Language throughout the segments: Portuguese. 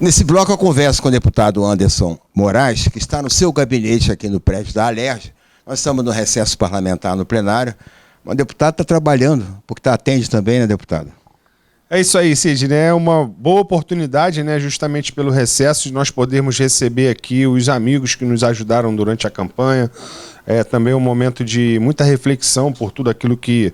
Nesse bloco eu converso com o deputado Anderson Moraes, que está no seu gabinete aqui no prédio da Alerj. Nós estamos no recesso parlamentar no plenário. O deputado está trabalhando, porque atende também, né, deputado? É isso aí, Sidney. É uma boa oportunidade, né, justamente pelo recesso, de nós podermos receber aqui os amigos que nos ajudaram durante a campanha. É também um momento de muita reflexão por tudo aquilo que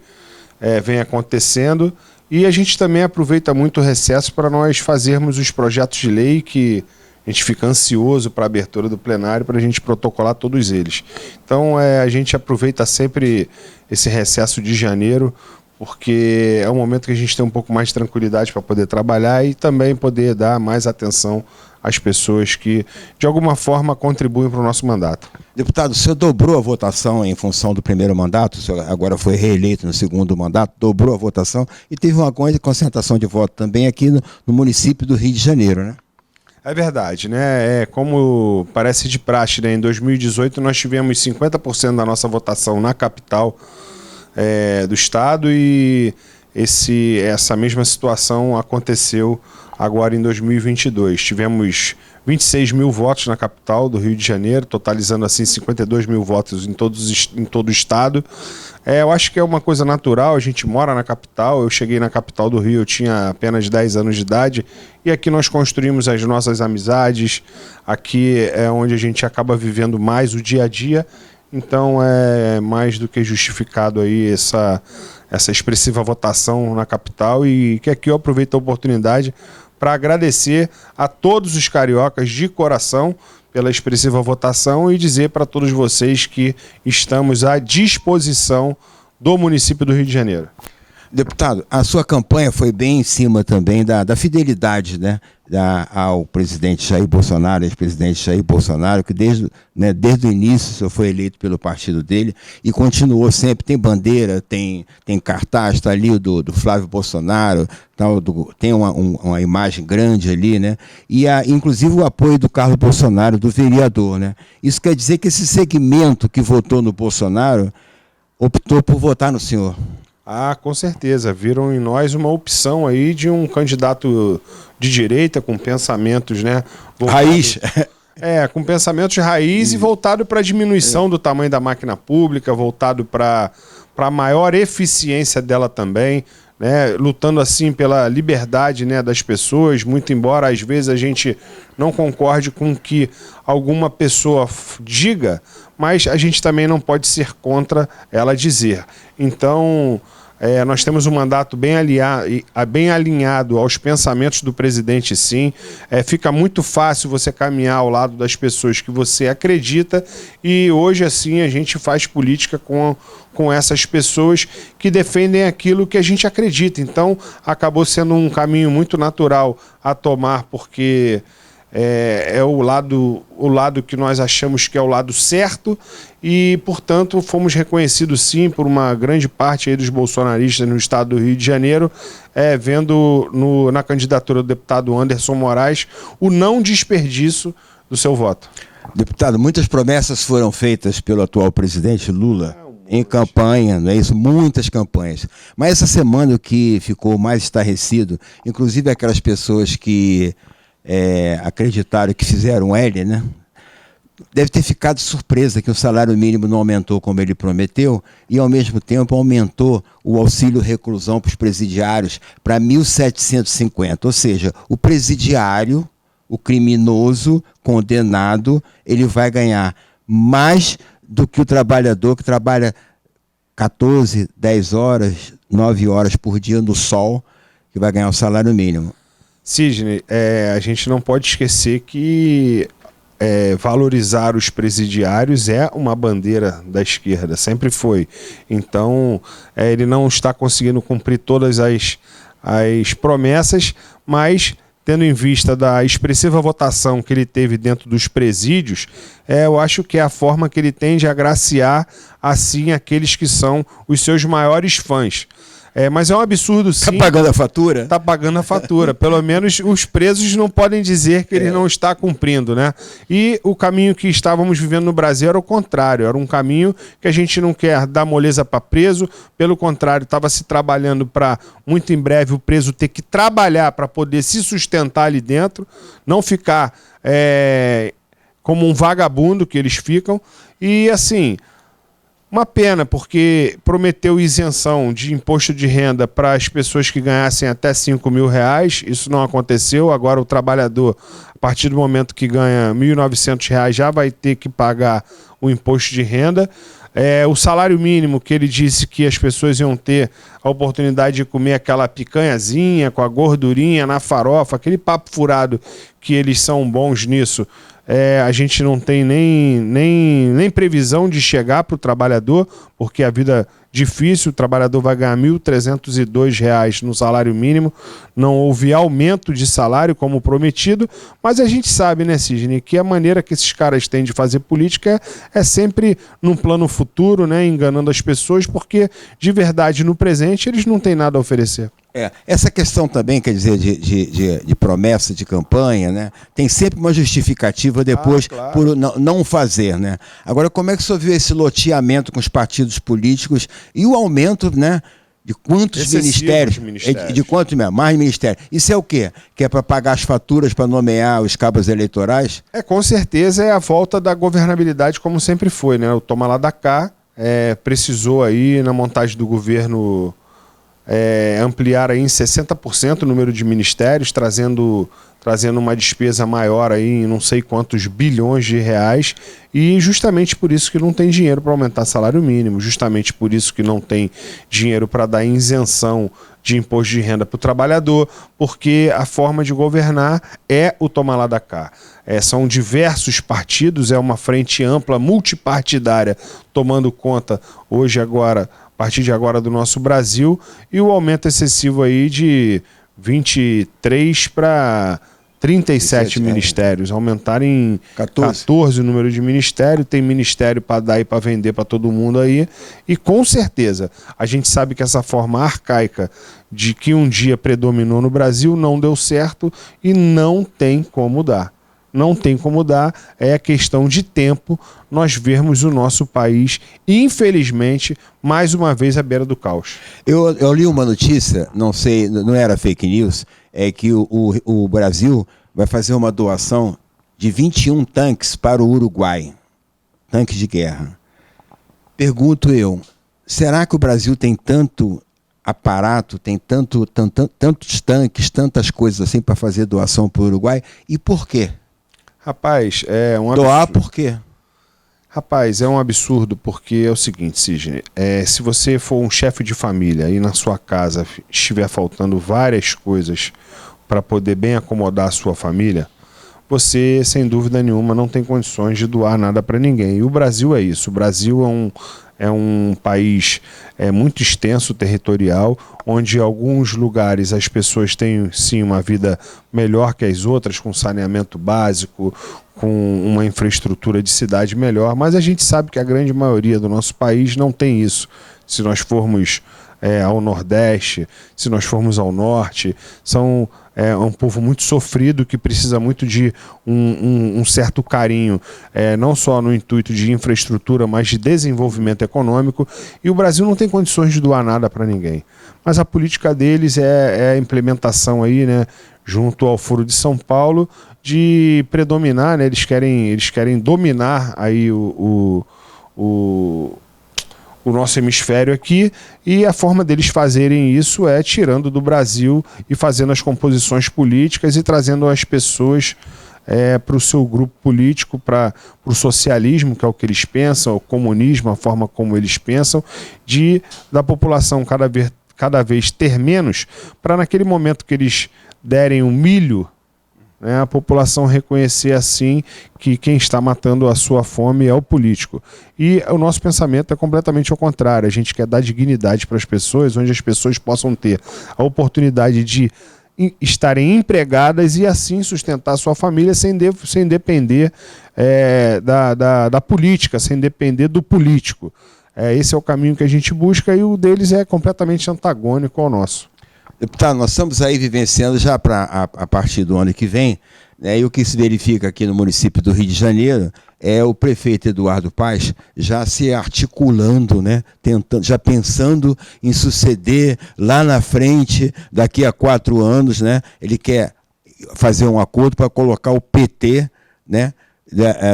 vem acontecendo. E a gente também aproveita muito o recesso para nós fazermos os projetos de lei que a gente fica ansioso para a abertura do plenário, para a gente protocolar todos eles. Então, a gente aproveita sempre esse recesso de janeiro, porque é um momento que a gente tem um pouco mais de tranquilidade para poder trabalhar e também poder dar mais atenção às pessoas que, de alguma forma, contribuem para o nosso mandato. Deputado, o senhor dobrou a votação em função do primeiro mandato, o senhor agora foi reeleito no segundo mandato, dobrou a votação e teve uma grande concentração de voto também aqui no município do Rio de Janeiro, né? É verdade, né? Como parece de praxe, né? Em 2018 nós tivemos 50% da nossa votação na capital do estado e essa mesma situação aconteceu agora em 2022. Tivemos 26 mil votos na capital do Rio de Janeiro, totalizando assim 52 mil votos em todo o estado. Eu acho que é uma coisa natural, a gente mora na capital, eu cheguei na capital do Rio, eu tinha apenas 10 anos de idade, e aqui nós construímos as nossas amizades, aqui é onde a gente acaba vivendo mais o dia a dia, então é mais do que justificado aí essa expressiva votação na capital, e que aqui eu aproveito a oportunidade para agradecer a todos os cariocas de coração pela expressiva votação e dizer para todos vocês que estamos à disposição do município do Rio de Janeiro. Deputado, a sua campanha foi bem em cima também da fidelidade, né, ao presidente Jair Bolsonaro, ex-presidente Jair Bolsonaro, que desde o início o senhor foi eleito pelo partido dele e continuou sempre, tem bandeira, tem cartaz, está ali o do Flávio Bolsonaro, tem uma imagem grande ali, né? E inclusive o apoio do Carlos Bolsonaro, do vereador, né? Isso quer dizer que esse segmento que votou no Bolsonaro optou por votar no senhor. Ah, com certeza. Viram em nós uma opção aí de um candidato de direita com pensamentos, né? Raiz. Com pensamentos de raiz e voltado para a diminuição do tamanho da máquina pública, voltado para a maior eficiência dela também, né? Lutando assim pela liberdade, né, das pessoas, muito embora às vezes a gente não concorde com o que alguma pessoa diga, mas a gente também não pode ser contra ela dizer. Então, nós temos um mandato bem alinhado aos pensamentos do presidente, sim. Fica muito fácil você caminhar ao lado das pessoas que você acredita e hoje, assim, a gente faz política com essas pessoas que defendem aquilo que a gente acredita. Então, acabou sendo um caminho muito natural a tomar, porque é o lado que nós achamos que é o lado certo e, portanto, fomos reconhecidos sim por uma grande parte aí dos bolsonaristas no estado do Rio de Janeiro, vendo na candidatura do deputado Anderson Moraes o não desperdício do seu voto. Deputado, muitas promessas foram feitas pelo atual presidente Lula em campanha, não é isso? Muitas campanhas. Mas essa semana o que ficou mais estarrecido, inclusive aquelas pessoas que acreditaram que fizeram L, né? Deve ter ficado surpresa que o salário mínimo não aumentou como ele prometeu e, ao mesmo tempo, aumentou o auxílio reclusão para os presidiários para 1.750. Ou seja, o presidiário, o criminoso, condenado, ele vai ganhar mais do que o trabalhador que trabalha 14, 10 horas, 9 horas por dia no sol, que vai ganhar o salário mínimo. Sidney, a gente não pode esquecer que valorizar os presidiários é uma bandeira da esquerda, sempre foi. Então, ele não está conseguindo cumprir todas as promessas, mas tendo em vista da expressiva votação que ele teve dentro dos presídios, eu acho que é a forma que ele tem de agraciar assim aqueles que são os seus maiores fãs. Mas é um absurdo, sim. Está pagando a fatura? Está pagando a fatura. Pelo menos os presos não podem dizer que ele não está cumprindo, né? E o caminho que estávamos vivendo no Brasil era o contrário. Era um caminho que a gente não quer dar moleza para preso. Pelo contrário, estava se trabalhando para, muito em breve, o preso ter que trabalhar para poder se sustentar ali dentro, não ficar como um vagabundo que eles ficam. E, assim... Uma pena, porque prometeu isenção de imposto de renda para as pessoas que ganhassem até R$5.000. Isso não aconteceu. Agora o trabalhador, a partir do momento que ganha R$1.900, já vai ter que pagar o imposto de renda. O salário mínimo, que ele disse que as pessoas iam ter a oportunidade de comer aquela picanhazinha com a gordurinha na farofa, aquele papo furado que eles são bons nisso. A gente não tem nem previsão de chegar para o trabalhador, porque a vida é difícil, o trabalhador vai ganhar R$1.302 no salário mínimo, não houve aumento de salário como prometido, mas a gente sabe, né, Sidney, que a maneira que esses caras têm de fazer política é sempre num plano futuro, né, enganando as pessoas, porque de verdade no presente eles não têm nada a oferecer. Essa questão também, quer dizer, de promessa de campanha, né? Tem sempre uma justificativa depois claro, por não fazer, né? Agora, como é que o senhor viu esse loteamento com os partidos políticos e o aumento, né? De quantos ministérios? De quantos mais ministérios? Isso é o quê? Que é para pagar as faturas para nomear os cabos eleitorais? Com certeza é a volta da governabilidade como sempre foi, né? O toma lá da cá precisou aí na montagem do governo ampliar aí em 60% o número de ministérios, trazendo uma despesa maior aí em não sei quantos bilhões de reais, e justamente por isso que não tem dinheiro para aumentar salário mínimo, justamente por isso que não tem dinheiro para dar isenção de imposto de renda para o trabalhador, porque a forma de governar é o toma lá da cá. São diversos partidos, é uma frente ampla, multipartidária, tomando conta hoje, agora, a partir de agora, do nosso Brasil, e o aumento excessivo aí de 23 para 37 ministérios, aumentarem 14 o número de ministério, tem ministério para dar e para vender para todo mundo aí, e com certeza a gente sabe que essa forma arcaica de que um dia predominou no Brasil não deu certo e não tem como dar. Não tem como dar, é questão de tempo nós vermos o nosso país, infelizmente, mais uma vez à beira do caos. Eu li uma notícia, não sei, não era fake news, é que o Brasil vai fazer uma doação de 21 tanques para o Uruguai, tanques de guerra. Pergunto eu, será que o Brasil tem tanto aparato, tem tantos tanques, tantas coisas assim para fazer doação para o Uruguai? E por quê? Rapaz, é um absurdo. Doar por quê? Rapaz, é um absurdo, porque é o seguinte, Sidney, se você for um chefe de família e na sua casa estiver faltando várias coisas para poder bem acomodar a sua família, você, sem dúvida nenhuma, não tem condições de doar nada para ninguém. E o Brasil é isso. O Brasil é um país muito extenso, territorial, onde em alguns lugares as pessoas têm, sim, uma vida melhor que as outras, com saneamento básico, com uma infraestrutura de cidade melhor, mas a gente sabe que a grande maioria do nosso país não tem isso. Se nós formos ao Nordeste, se nós formos ao Norte, são um povo muito sofrido, que precisa muito de um certo carinho, não só no intuito de infraestrutura, mas de desenvolvimento econômico, e o Brasil não tem condições de doar nada para ninguém. Mas a política deles é a implementação aí, né, junto ao Foro de São Paulo, de predominar, né, eles querem dominar aí o nosso hemisfério aqui, e a forma deles fazerem isso é tirando do Brasil e fazendo as composições políticas e trazendo as pessoas para o seu grupo político, para o socialismo, que é o que eles pensam, o comunismo, a forma como eles pensam, da população cada vez ter menos, para naquele momento que eles derem um milho, né, a população reconhecer assim que quem está matando a sua fome é o político. E o nosso pensamento é completamente ao contrário. A gente quer dar dignidade para as pessoas, onde as pessoas possam ter a oportunidade de estarem empregadas e assim sustentar a sua família sem depender da política, sem depender do político. esse é o caminho que a gente busca e o deles é completamente antagônico ao nosso. Deputado, nós estamos aí vivenciando já a partir do ano que vem, né, e o que se verifica aqui no município do Rio de Janeiro é o prefeito Eduardo Paes já se articulando, né, tentando, já pensando em suceder lá na frente, daqui a 4 anos, né, ele quer fazer um acordo para colocar o PT, né,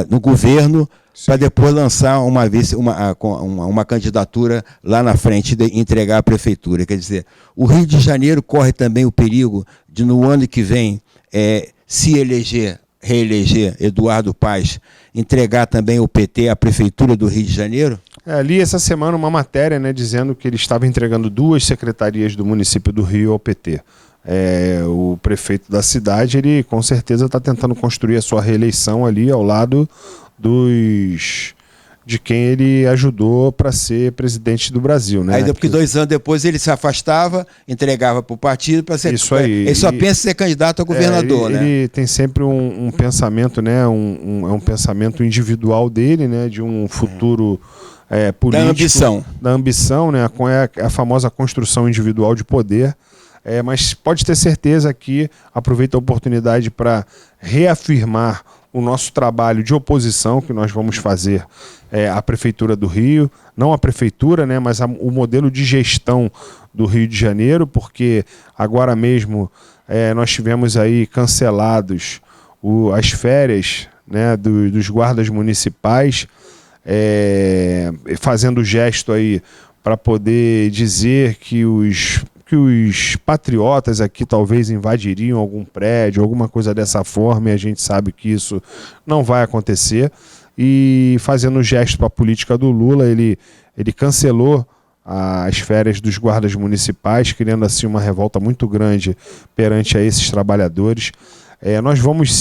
no governo, para depois lançar uma candidatura lá na frente e entregar à prefeitura. Quer dizer, o Rio de Janeiro corre também o perigo de, no ano que vem, se reeleger Eduardo Paes, entregar também o PT à prefeitura do Rio de Janeiro? Ali essa semana uma matéria, né, dizendo que ele estava entregando 2 secretarias do município do Rio ao PT. O prefeito da cidade, ele com certeza está tentando construir a sua reeleição ali ao lado de quem ele ajudou para ser presidente do Brasil, né? Aí porque 2 anos depois ele se afastava, entregava para o partido para ser. Isso aí. Ele só pensa em ser candidato a governador, né? Ele tem sempre um pensamento, né? Um pensamento individual dele, né? De um futuro político. Da ambição, né? Com a famosa construção individual de poder. Mas pode ter certeza que aproveita a oportunidade para reafirmar o nosso trabalho de oposição que nós vamos fazer à Prefeitura do Rio, não a Prefeitura, né, mas o modelo de gestão do Rio de Janeiro, porque agora mesmo nós tivemos aí cancelados as férias, né, dos guardas municipais, fazendo gesto aí para poder dizer que os patriotas aqui talvez invadiriam algum prédio, alguma coisa dessa forma, e a gente sabe que isso não vai acontecer. E fazendo gesto para a política do Lula, ele cancelou as férias dos guardas municipais, criando assim uma revolta muito grande perante a esses trabalhadores. Nós vamos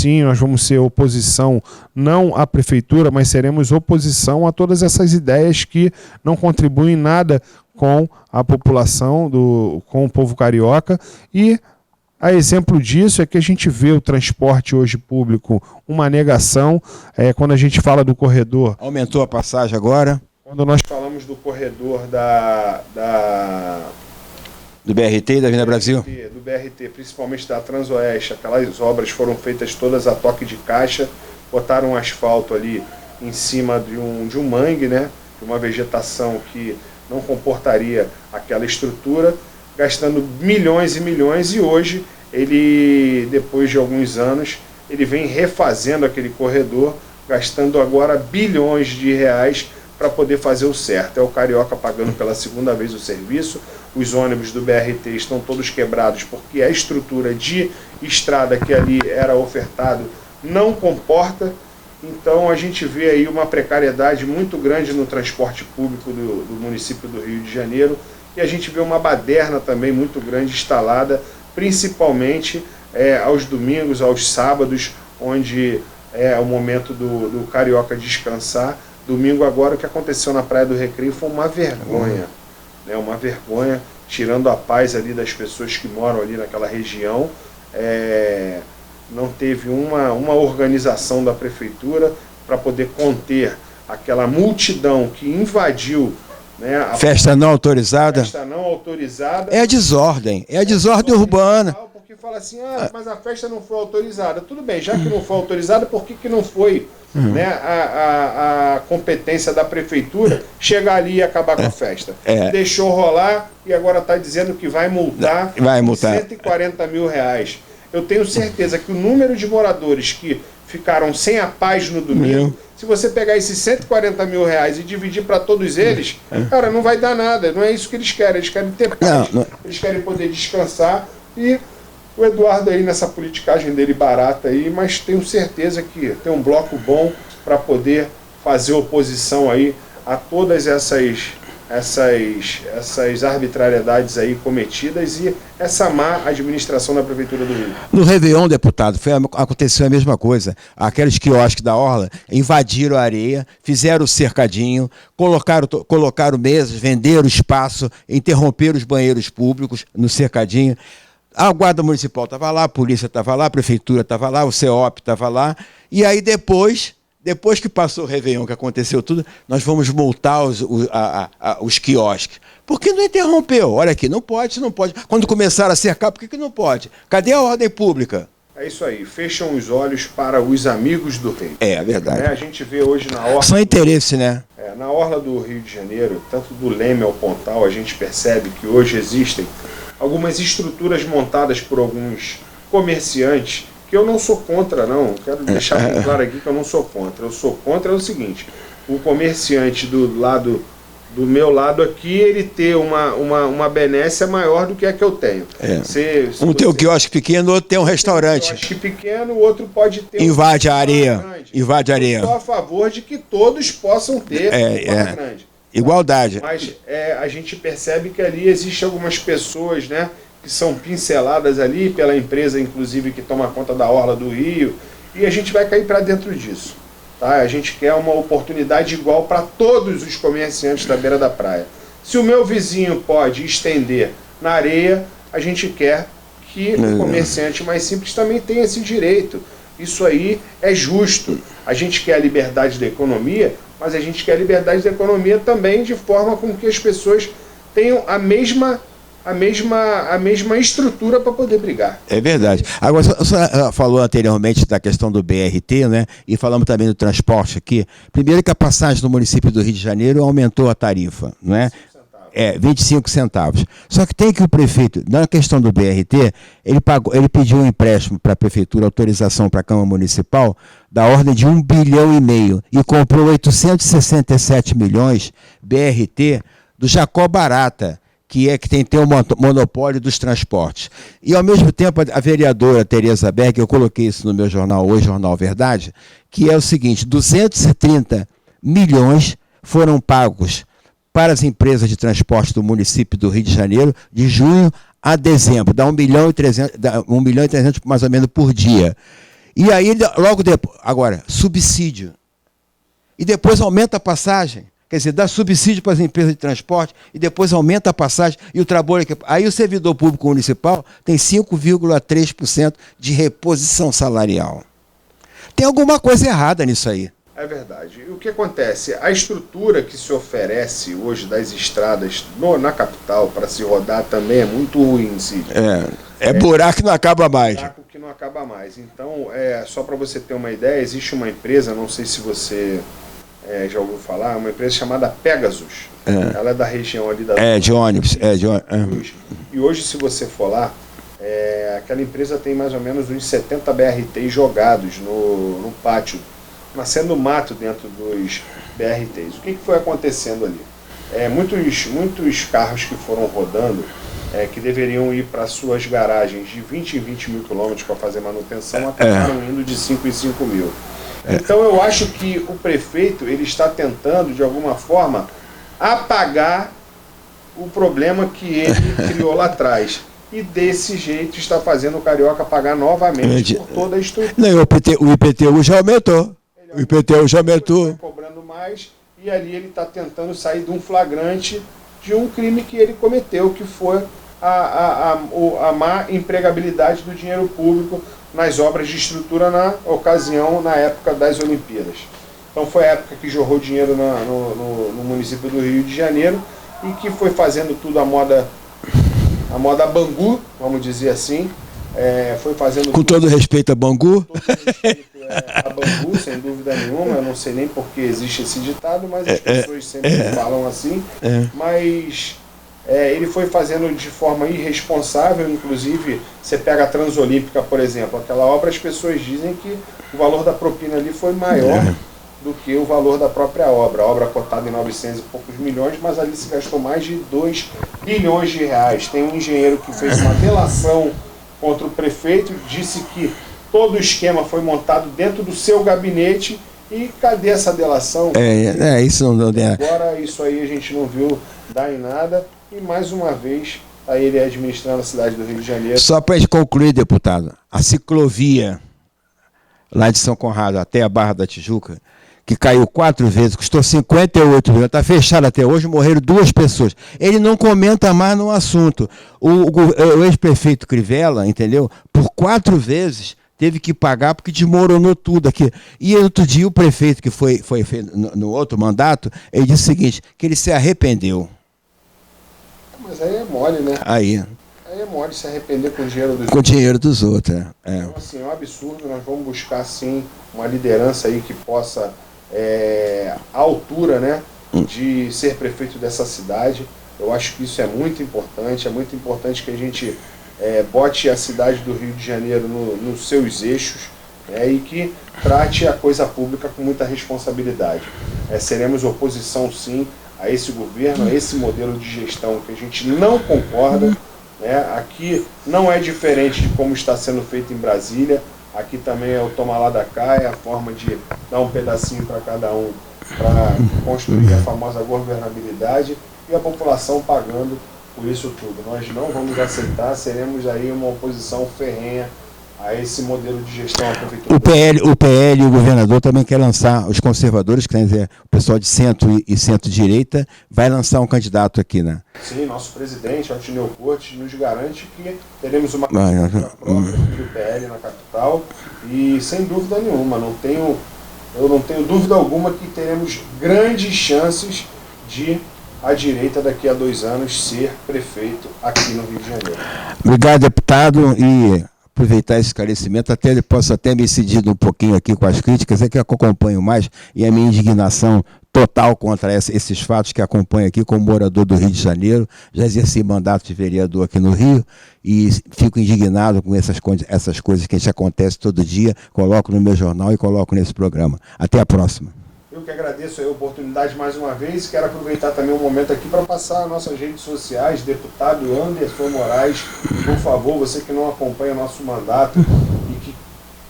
ser oposição não à prefeitura, mas seremos oposição a todas essas ideias que não contribuem nada com a população, com o povo carioca. E a exemplo disso é que a gente vê o transporte hoje público uma negação. Quando a gente fala do corredor... Aumentou a passagem agora? Quando nós falamos do corredor do BRT e da Avenida Brasil? Do BRT, principalmente da Transoeste, aquelas obras foram feitas todas a toque de caixa, botaram um asfalto ali em cima de um mangue, né, de uma vegetação que não comportaria aquela estrutura, gastando milhões e milhões, e hoje, depois de alguns anos, ele vem refazendo aquele corredor, gastando agora bilhões de reais para poder fazer o certo. É o carioca pagando pela 2ª vez o serviço, os ônibus do BRT estão todos quebrados porque a estrutura de estrada que ali era ofertado não comporta. Então a gente vê aí uma precariedade muito grande no transporte público do município do Rio de Janeiro, e a gente vê uma baderna também muito grande instalada, principalmente aos domingos, aos sábados, onde é o momento do carioca descansar. Domingo agora, o que aconteceu na Praia do Recreio foi uma vergonha, né? Uma vergonha, tirando a paz ali das pessoas que moram ali naquela região. Não teve uma organização da prefeitura para poder conter aquela multidão que invadiu, né, a festa não autorizada. Festa não autorizada. É a desordem urbana. Porque fala assim, mas a festa não foi autorizada. Tudo bem, já que não foi autorizada, por que não foi, né, a competência da prefeitura chegar ali e acabar com a festa? Deixou rolar e agora está dizendo que vai multar 140 mil reais. Eu tenho certeza que o número de moradores que ficaram sem a paz no domingo, se você pegar esses 140 mil reais e dividir para todos eles, cara, não vai dar nada. Não é isso que eles querem ter paz. Eles querem poder descansar. E o Eduardo aí nessa politicagem dele barata aí, mas tenho certeza que tem um bloco bom para poder fazer oposição aí a todas essas arbitrariedades aí cometidas e essa má administração da Prefeitura do Rio. No Réveillon, deputado, aconteceu a mesma coisa. Aqueles quiosques da Orla invadiram a areia, fizeram o cercadinho, colocaram mesas, venderam espaço, interromperam os banheiros públicos no cercadinho. A Guarda Municipal estava lá, a polícia estava lá, a Prefeitura estava lá, o CEOP estava lá. E aí depois Depois que passou o Réveillon, que aconteceu tudo, nós vamos multar os quiosques. Por que não interrompeu? Olha aqui, não pode. Quando começaram a cercar, por que não pode? Cadê a ordem pública? É isso aí, fecham os olhos para os amigos do rei. É verdade. A gente vê hoje na orla... São interesse, né? Na orla do Rio de Janeiro, tanto do Leme ao Pontal, a gente percebe que hoje existem algumas estruturas montadas por alguns comerciantes, que eu não sou contra, não. Quero deixar bem claro aqui que eu não sou contra. Eu sou contra o seguinte, o comerciante do meu lado aqui, ele ter uma benécia maior do que a que eu tenho. Um tem um quiosque pequeno, o outro tem um restaurante. Um quiosque pequeno, o outro pode ter... Invade a areia. Invade a areia. Eu sou a favor de que todos possam ter uma grande. Igualdade. Mas a gente percebe que ali existem algumas pessoas, né, que são pinceladas ali pela empresa, inclusive, que toma conta da orla do Rio, e a gente vai cair para dentro disso. Tá? A gente quer uma oportunidade igual para todos os comerciantes da beira da praia. Se o meu vizinho pode estender na areia, a gente quer que o comerciante mais simples também tenha esse direito. Isso aí é justo. A gente quer a liberdade da economia, mas a gente quer a liberdade da economia também de forma com que as pessoas tenham a mesma estrutura para poder brigar. É verdade. Agora, você falou anteriormente da questão do BRT, né? E falamos também do transporte aqui. Primeiro que a passagem no município do Rio de Janeiro aumentou a tarifa, não é? 25 centavos. Só que tem que o prefeito, na questão do BRT, ele pediu um empréstimo para a prefeitura, autorização para a Câmara Municipal, da ordem de 1,5 bilhão e comprou 867 milhões BRT do Jacó Barata, que tem o monopólio dos transportes. E, ao mesmo tempo, a vereadora Tereza Berg, eu coloquei isso no meu jornal hoje, Jornal Verdade, que é o seguinte, 230 milhões foram pagos para as empresas de transporte do município do Rio de Janeiro, de junho a dezembro, dá 1 milhão e 300 mais ou menos por dia. E aí, logo depois, agora, subsídio. E depois aumenta a passagem. Quer dizer, dá subsídio para as empresas de transporte e depois aumenta a passagem e o trabalho. Aí o servidor público municipal tem 5,3% de reposição salarial. Tem alguma coisa errada nisso aí. É verdade. E o que acontece? A estrutura que se oferece hoje das estradas na capital para se rodar também é muito ruim, Cid. É buraco que não acaba mais. Buraco que não acaba mais. Então, só para você ter uma ideia, existe uma empresa, não sei se você já ouviu falar, uma empresa chamada Pegasus. Ela é da região ali da... de ônibus. E hoje, se você for lá, aquela empresa tem mais ou menos uns 70 BRTs jogados no pátio, nascendo mato dentro dos BRTs. O que foi acontecendo ali? Muitos carros que foram rodando, que deveriam ir para suas garagens de 20 em 20 mil quilômetros para fazer manutenção, acabaram indo de 5 em 5 mil. Então eu acho que o prefeito ele está tentando, de alguma forma, apagar o problema que ele criou lá atrás. E desse jeito está fazendo o Carioca pagar novamente por toda a estrutura. Não, o IPTU já aumentou. O IPTU já aumentou. Está cobrando mais e ali ele está tentando sair de um flagrante de um crime que ele cometeu, que foi a má empregabilidade do dinheiro público nas obras de estrutura na ocasião, na época das Olimpíadas. Então foi a época que jorrou dinheiro no município do Rio de Janeiro e que foi fazendo tudo a moda Bangu, vamos dizer assim. Foi fazendo com todo respeito a Bangu. Com todo respeito a Bangu, sem dúvida nenhuma. Eu não sei nem por que existe esse ditado, mas as pessoas sempre falam assim. Mas ele foi fazendo de forma irresponsável, inclusive você pega a Transolímpica, por exemplo, aquela obra, as pessoas dizem que o valor da propina ali foi maior do que o valor da própria obra. A obra cotada em 900 e poucos milhões, mas ali se gastou mais de 2 bilhões de reais. Tem um engenheiro que fez uma delação contra o prefeito, disse que todo o esquema foi montado dentro do seu gabinete. E cadê essa delação? Isso não deu. Agora isso aí a gente não viu dar em nada. E mais uma vez, aí ele administrando a cidade do Rio de Janeiro. Só para concluir, deputado, a ciclovia lá de São Conrado até a Barra da Tijuca, que caiu 4 vezes, custou 58 milhões, está fechado até hoje, morreram 2 pessoas. Ele não comenta mais no assunto. O ex-prefeito Crivella, entendeu? Por 4 vezes teve que pagar porque desmoronou tudo aqui. E outro dia o prefeito, que foi no outro mandato, ele disse o seguinte, que ele se arrependeu. Mas aí é mole, né? Aí é mole se arrepender com o dinheiro dos outros. Com o dinheiro dos outros, Então, assim, é um absurdo. Nós vamos buscar, sim, uma liderança aí que possa, à altura, né, de ser prefeito dessa cidade. Eu acho que isso é muito importante que a gente bote a cidade do Rio de Janeiro nos seus eixos, né, e que trate a coisa pública com muita responsabilidade. Seremos oposição, sim, a esse governo, a esse modelo de gestão que a gente não concorda. Aqui não é diferente de como está sendo feito em Brasília. Aqui também é o toma lá da cá, é a forma de dar um pedacinho para cada um para construir a famosa governabilidade e a população pagando por isso tudo. Nós não vamos aceitar, seremos aí uma oposição ferrenha a esse modelo de gestão da prefeitura. O PL e o governador também quer lançar, os conservadores, quer dizer, o pessoal de centro e centro-direita, vai lançar um candidato aqui, né? Sim, nosso presidente, Altineu Cortes, nos garante que teremos uma candidatura própria do PL na capital e, sem dúvida nenhuma, eu não tenho dúvida alguma que teremos grandes chances de a direita daqui a 2 anos ser prefeito aqui no Rio de Janeiro. Obrigado, deputado, e aproveitar esse esclarecimento, posso até me incidir um pouquinho aqui com as críticas, é que eu acompanho mais, e a minha indignação total contra esses fatos que acompanho aqui como morador do Rio de Janeiro, já exerci mandato de vereador aqui no Rio, e fico indignado com essas coisas que acontecem todo dia, coloco no meu jornal e coloco nesse programa. Até a próxima. Eu que agradeço a oportunidade mais uma vez, quero aproveitar também um momento aqui para passar as nossas redes sociais, deputado Anderson Moraes, por favor, você que não acompanha o nosso mandato e que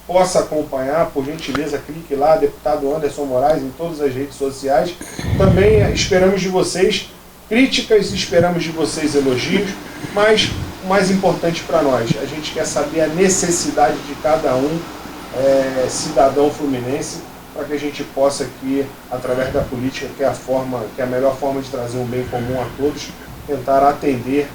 possa acompanhar, por gentileza, clique lá, deputado Anderson Moraes, em todas as redes sociais. Também esperamos de vocês críticas, esperamos de vocês elogios, mas o mais importante para nós, a gente quer saber a necessidade de cada um cidadão fluminense, para que a gente possa aqui, através da política, que é a melhor forma de trazer um bem comum a todos, tentar atender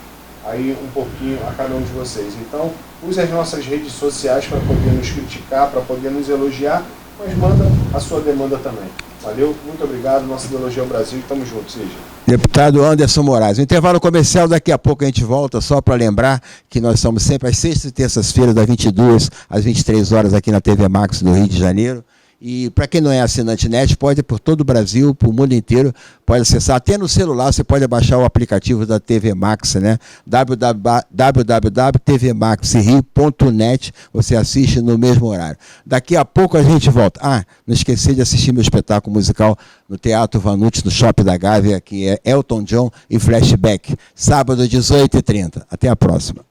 aí um pouquinho a cada um de vocês. Então, use as nossas redes sociais para poder nos criticar, para poder nos elogiar, mas manda a sua demanda também. Valeu, muito obrigado, nosso Ideologia ao Brasil, e estamos juntos, Cid. Deputado Anderson Moraes. O intervalo comercial, daqui a pouco a gente volta, só para lembrar que nós estamos sempre às sextas e terças-feiras, das 22 às 23 horas, aqui na TV Max do Rio de Janeiro. E para quem não é assinante NET, pode ir por todo o Brasil, por o mundo inteiro, pode acessar, até no celular, você pode baixar o aplicativo da TV Max, né? www.tvmaxrio.net, você assiste no mesmo horário. Daqui a pouco a gente volta. Não esqueci de assistir meu espetáculo musical no Teatro Vanucci, no Shopping da Gávea, que é Elton John e Flashback, sábado, 18h30. Até a próxima.